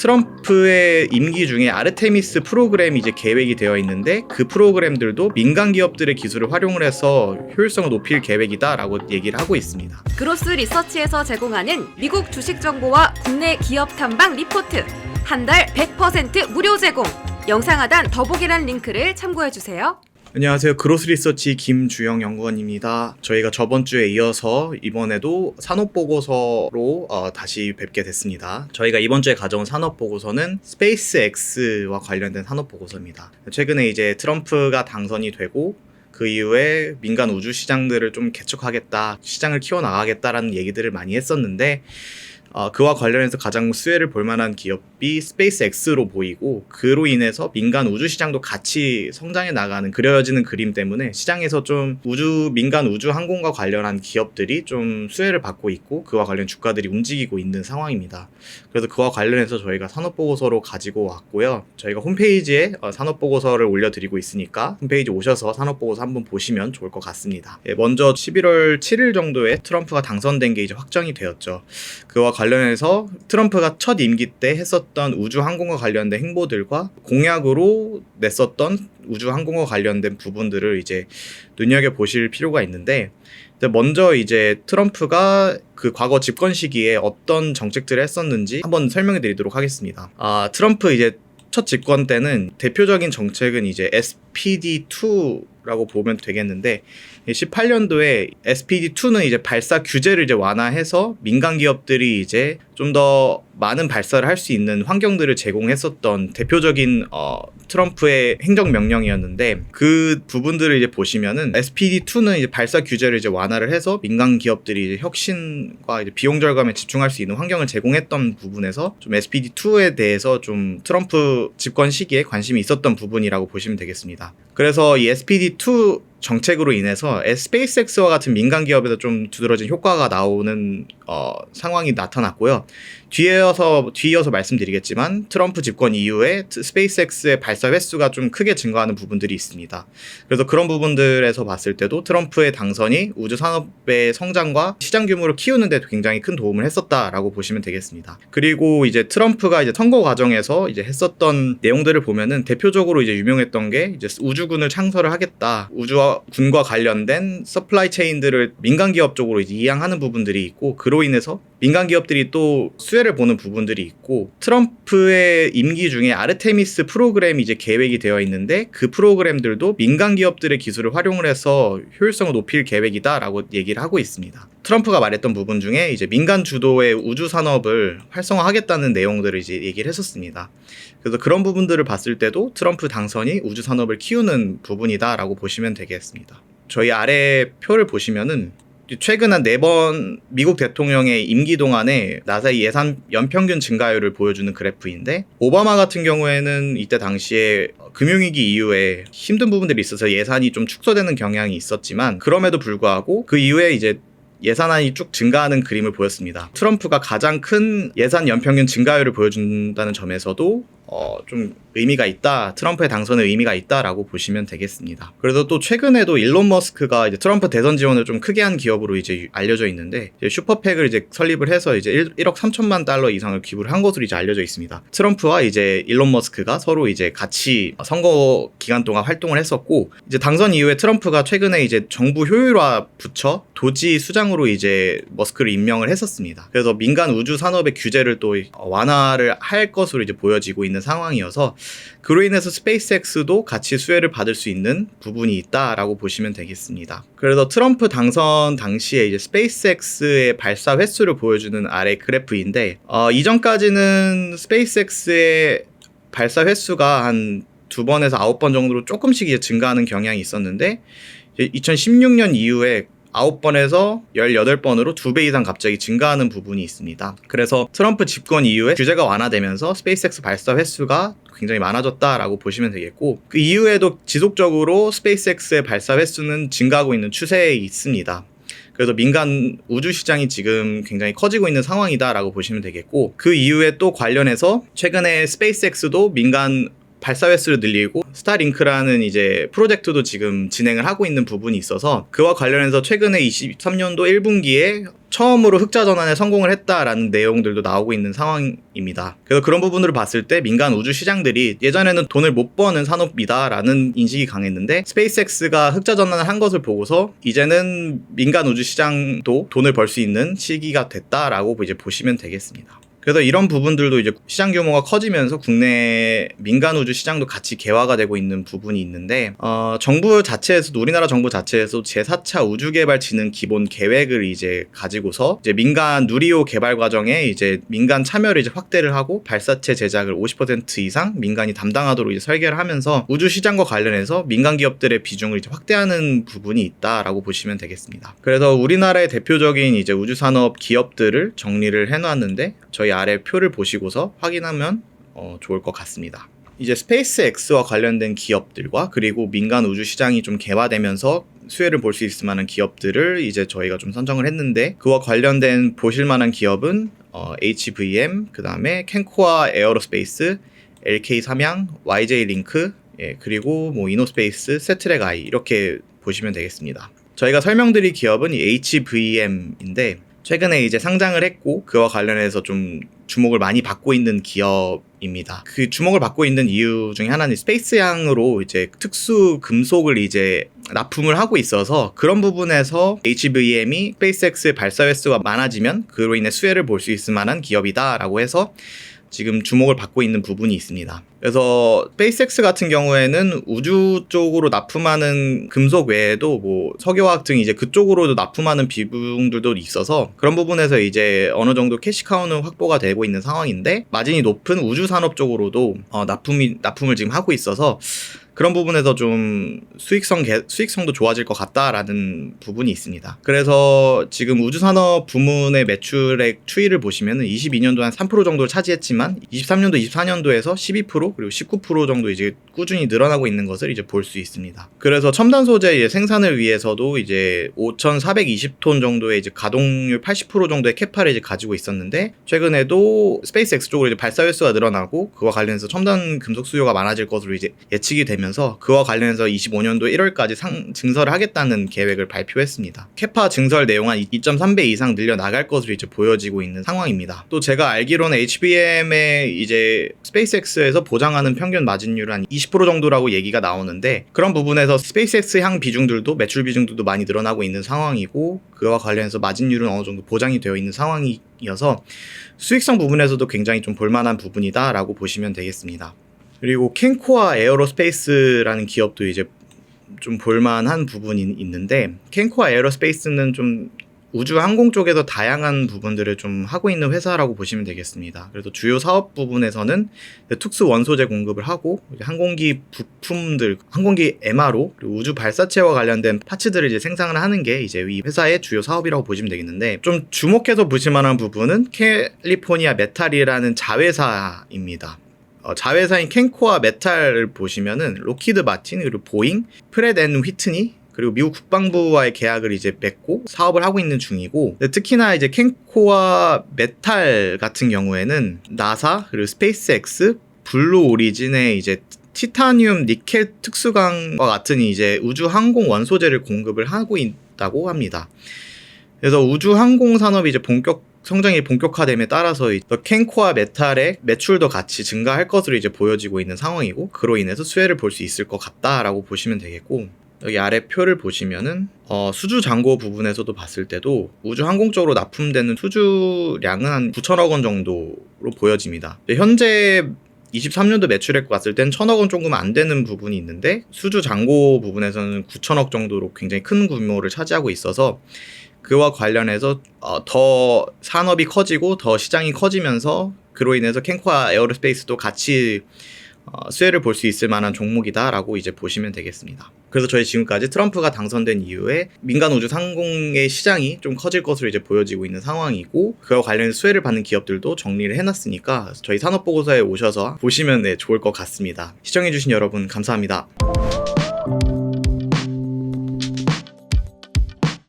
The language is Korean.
트럼프의 임기 중에 아르테미스 프로그램이 이제 계획이 되어 있는데 그 프로그램들도 민간 기업들의 기술을 활용을 해서 효율성을 높일 계획이다라고 얘기를 하고 있습니다. 그로스 리서치에서 제공하는 미국 주식 정보와 국내 기업 탐방 리포트 한 달 100% 무료 제공. 영상 하단 더보기란 링크를 참고해주세요. 안녕하세요. 그로스 리서치 김주영 연구원입니다. 저희가 저번 주에 이어서 이번에도 산업보고서로 다시 뵙게 됐습니다. 저희가 이번 주에 가져온 산업보고서는 스페이스X와 관련된 산업보고서입니다. 최근에 이제 트럼프가 당선이 되고 그 이후에 민간 우주 시장들을 좀 개척하겠다, 시장을 키워나가겠다라는 얘기들을 많이 했었는데 그와 관련해서 가장 수혜를 볼 만한 기업이 스페이스X로 보이고, 그로 인해서 민간 우주 시장도 같이 성장해 나가는 그려지는 그림 때문에 시장에서 좀 민간 우주 항공과 관련한 기업들이 좀 수혜를 받고 있고, 그와 관련 주가들이 움직이고 있는 상황입니다. 그래서 그와 관련해서 저희가 산업보고서로 가지고 왔고요. 저희가 홈페이지에 산업보고서를 올려드리고 있으니까 홈페이지 오셔서 산업보고서 한번 보시면 좋을 것 같습니다. 먼저 11월 7일 정도에 트럼프가 당선된 게 이제 확정이 되었죠. 그와 관련해서 트럼프가 첫 임기 때 했었던 우주 항공과 관련된 행보들과 공약으로 냈었던 우주 항공과 관련된 부분들을 이제 눈여겨보실 필요가 있는데, 먼저 이제 트럼프가 그 과거 집권 시기에 어떤 정책들을 했었는지 한번 설명해 드리도록 하겠습니다. 트럼프 이제 첫 집권 때는 대표적인 정책은 이제 SPD2라고 보면 되겠는데, 18년도에 SPD2는 이제 발사 규제를 이제 완화해서 민간 기업들이 이제 좀 더 많은 발사를 할 수 있는 환경들을 제공했었던 대표적인 트럼프의 행정명령이었는데, 그 부분들을 이제 보시면은 SPD2는 이제 발사 규제를 이제 완화를 해서 민간 기업들이 이제 혁신과 이제 비용 절감에 집중할 수 있는 환경을 제공했던 부분에서 좀 SPD2에 대해서 좀 트럼프 집권 시기에 관심이 있었던 부분이라고 보시면 되겠습니다. 그래서 이 SPD2 정책으로 인해서 스페이스X와 같은 민간 기업에서 좀 두드러진 효과가 나오는 상황이 나타났고요. 뒤이어서 말씀드리겠지만 트럼프 집권 이후에 스페이스X의 발사 횟수가 좀 크게 증가하는 부분들이 있습니다. 그래서 그런 부분들에서 봤을 때도 트럼프의 당선이 우주 산업의 성장과 시장 규모를 키우는 데 굉장히 큰 도움을 했었다라고 보시면 되겠습니다. 그리고 이제 트럼프가 이제 선거 과정에서 이제 했었던 내용들을 보면은 대표적으로 이제 유명했던 게 이제 우주군을 창설을 하겠다, 우주군과 관련된 서플라이 체인들을 민간 기업 쪽으로 이제 이양하는 부분들이 있고, 그로 인해서 민간 기업들이 또 수혜를 보는 부분들이 있고, 트럼프의 임기 중에 아르테미스 프로그램이 이제 계획이 되어 있는데 그 프로그램들도 민간 기업들의 기술을 활용을 해서 효율성을 높일 계획이다라고 얘기를 하고 있습니다. 트럼프가 말했던 부분 중에 이제 민간 주도의 우주 산업을 활성화하겠다는 내용들을 이제 얘기를 했었습니다. 그래서 그런 부분들을 봤을 때도 트럼프 당선이 우주 산업을 키우는 부분이다라고 보시면 되겠습니다. 저희 아래 표를 보시면은 최근 한 4번 미국 대통령의 임기 동안에 나사의 예산 연평균 증가율을 보여주는 그래프인데, 오바마 같은 경우에는 이때 당시에 금융위기 이후에 힘든 부분들이 있어서 예산이 좀 축소되는 경향이 있었지만, 그럼에도 불구하고 그 이후에 이제 예산안이 쭉 증가하는 그림을 보였습니다. 트럼프가 가장 큰 예산 연평균 증가율을 보여준다는 점에서도 좀 의미가 있다, 트럼프의 당선에 의미가 있다라고 보시면 되겠습니다. 그래서 또 최근에도 일론 머스크가 이제 트럼프 대선 지원을 좀 크게 한 기업으로 이제 알려져 있는데, 이제 슈퍼팩을 이제 설립을 해서 이제 1억 3천만 달러 이상을 기부를 한 것으로 이제 알려져 있습니다. 트럼프와 이제 일론 머스크가 서로 이제 같이 선거 기간 동안 활동을 했었고, 이제 당선 이후에 트럼프가 최근에 이제 정부 효율화 부처 도지 수장으로 이제 머스크를 임명을 했었습니다. 그래서 민간 우주 산업의 규제를 또 완화를 할 것으로 이제 보여지고 있는 상황이어서, 그로 인해서 스페이스X도 같이 수혜를 받을 수 있는 부분이 있다라고 보시면 되겠습니다. 그래서 트럼프 당선 당시에 이제 스페이스X의 발사 횟수를 보여주는 아래 그래프인데, 이전까지는 스페이스X의 발사 횟수가 한 2번에서 9번 정도로 조금씩 이제 증가하는 경향이 있었는데, 2016년 이후에 9번에서 18번으로 2배 이상 갑자기 증가하는 부분이 있습니다. 그래서 트럼프 집권 이후에 규제가 완화되면서 스페이스X 발사 횟수가 굉장히 많아졌다라고 보시면 되겠고, 그 이후에도 지속적으로 스페이스X의 발사 횟수는 증가하고 있는 추세에 있습니다. 그래서 민간 우주 시장이 지금 굉장히 커지고 있는 상황이다라고 보시면 되겠고, 그 이후에 또 관련해서 최근에 스페이스X도 민간 발사 횟수를 늘리고 스타링크라는 이제 프로젝트도 지금 진행을 하고 있는 부분이 있어서 그와 관련해서 최근에 23년도 1분기에 처음으로 흑자 전환에 성공을 했다라는 내용들도 나오고 있는 상황입니다. 그래서 그런 부분으로 봤을 때 민간 우주 시장들이 예전에는 돈을 못 버는 산업이다라는 인식이 강했는데 스페이스X가 흑자 전환을 한 것을 보고서 이제는 민간 우주 시장도 돈을 벌 수 있는 시기가 됐다라고 이제 보시면 되겠습니다. 그래서 이런 부분들도 이제 시장 규모가 커지면서 국내 민간 우주 시장도 같이 개화가 되고 있는 부분이 있는데, 정부 자체에서도, 우리나라 정부 자체에서 제4차 우주개발진흥 기본 계획을 이제 가지고서 이제 민간 누리호 개발 과정에 이제 민간 참여를 이제 확대를 하고 발사체 제작을 50% 이상 민간이 담당하도록 이제 설계를 하면서 우주 시장과 관련해서 민간 기업들의 비중을 이제 확대하는 부분이 있다라고 보시면 되겠습니다. 그래서 우리나라의 대표적인 이제 우주 산업 기업들을 정리를 해놨는데 저희 아래 표를 보시고서 확인하면 좋을 것 같습니다. 이제 스페이스X와 관련된 기업들과 그리고 민간 우주 시장이 좀 개화되면서 수혜를 볼 수 있을 만한 기업들을 이제 저희가 좀 선정을 했는데, 그와 관련된 보실 만한 기업은 HVM, 그 다음에 캔코아 에어로스페이스, LK 삼양, YJ 링크, 그리고 뭐 이노스페이스, 세트랙 아이 이렇게 보시면 되겠습니다. 저희가 설명드릴 기업은 이 HVM인데 최근에 이제 상장을 했고 그와 관련해서 좀 주목을 많이 받고 있는 기업입니다. 그 주목을 받고 있는 이유 중에 하나는 스페이스향으로 이제 특수 금속을 이제 납품을 하고 있어서 그런 부분에서 HVM이 스페이스X의 발사 횟수가 많아지면 그로 인해 수혜를 볼 수 있을 만한 기업이다라고 해서 지금 주목을 받고 있는 부분이 있습니다. 그래서 스페이스X 같은 경우에는 우주 쪽으로 납품하는 금속 외에도 뭐 석유화학 등 이제 그쪽으로도 납품하는 비중들도 있어서 그런 부분에서 이제 어느 정도 캐시카우는 확보가 되고 있는 상황인데, 마진이 높은 우주 산업 쪽으로도 납품을 지금 하고 있어서 그런 부분에서 좀 수익성도 좋아질 것 같다라는 부분이 있습니다. 그래서 지금 우주산업 부문의 매출액 추이를 보시면은 22년도에 한 3% 정도를 차지했지만 23년도, 24년도에서 12% 그리고 19% 정도 이제 꾸준히 늘어나고 있는 것을 이제 볼 수 있습니다. 그래서 첨단 소재 생산을 위해서도 이제 5,420톤 정도의 이제 가동률 80% 정도의 캐파를 이제 가지고 있었는데, 최근에도 스페이스X 쪽으로 이제 발사 횟수가 늘어나고 그와 관련해서 첨단 금속 수요가 많아질 것으로 이제 예측이 되면서 그와 관련해서 25년도 1월까지 증설을 하겠다는 계획을 발표했습니다. 캐파 증설 내용 한 2.3배 이상 늘려 나갈 것으로 이제 보여지고 있는 상황입니다. 또 제가 알기로는 HBM의 이제 스페이스X에서 보장하는 평균 마진율은 한 20% 정도라고 얘기가 나오는데, 그런 부분에서 스페이스X 향 비중들도 매출 비중들도 많이 늘어나고 있는 상황이고 그와 관련해서 마진율은 어느 정도 보장이 되어 있는 상황이어서 수익성 부분에서도 굉장히 좀 볼만한 부분이다라고 보시면 되겠습니다. 그리고 캔코아 에어로스페이스라는 기업도 이제 좀 볼만한 부분이 있는데, 캔코아 에어로스페이스는 좀 우주 항공 쪽에서 다양한 부분들을 좀 하고 있는 회사라고 보시면 되겠습니다. 그래서 주요 사업 부분에서는 특수 원소재 공급을 하고 항공기 부품들, 항공기 MRO 그리고 우주 발사체와 관련된 파츠들을 이제 생산을 하는 게 이제 이 회사의 주요 사업이라고 보시면 되겠는데, 좀 주목해서 보실 만한 부분은 캘리포니아 메탈이라는 자회사입니다. 자회사인 캔코아 메탈을 보시면은 로키드 마틴, 그리고 보잉, 프렛 앤 휘트니, 그리고 미국 국방부와의 계약을 이제 맺고 사업을 하고 있는 중이고, 특히나 이제 캔코아 메탈 같은 경우에는 나사 그리고 스페이스X, 블루 오리진의 이제 티타늄 니켈 특수강과 같은 이제 우주 항공 원소재를 공급을 하고 있다고 합니다. 그래서 우주 항공 산업이 이제 성장이 본격화됨에 따라서 캔코아 메탈의 매출도 같이 증가할 것으로 이제 보여지고 있는 상황이고, 그로 인해서 수혜를 볼 수 있을 것 같다라고 보시면 되겠고, 여기 아래 표를 보시면은 수주 잔고 부분에서도 봤을 때도 우주 항공 쪽으로 납품되는 수주량은 한 9천억 원 정도로 보여집니다. 현재 23년도 매출액 봤을 땐 1,000억 원 조금 안 되는 부분이 있는데, 수주 잔고 부분에서는 9천억 정도로 굉장히 큰 규모를 차지하고 있어서 그와 관련해서 더 산업이 커지고 더 시장이 커지면서 그로 인해서 캔코아 에어로스페이스도 같이 수혜를 볼 수 있을 만한 종목이다라고 이제 보시면 되겠습니다. 그래서 저희 지금까지 트럼프가 당선된 이후에 민간 우주 상공의 시장이 좀 커질 것으로 이제 보여지고 있는 상황이고, 그와 관련해서 수혜를 받는 기업들도 정리를 해놨으니까 저희 산업보고서에 오셔서 보시면 좋을 것 같습니다. 시청해주신 여러분 감사합니다.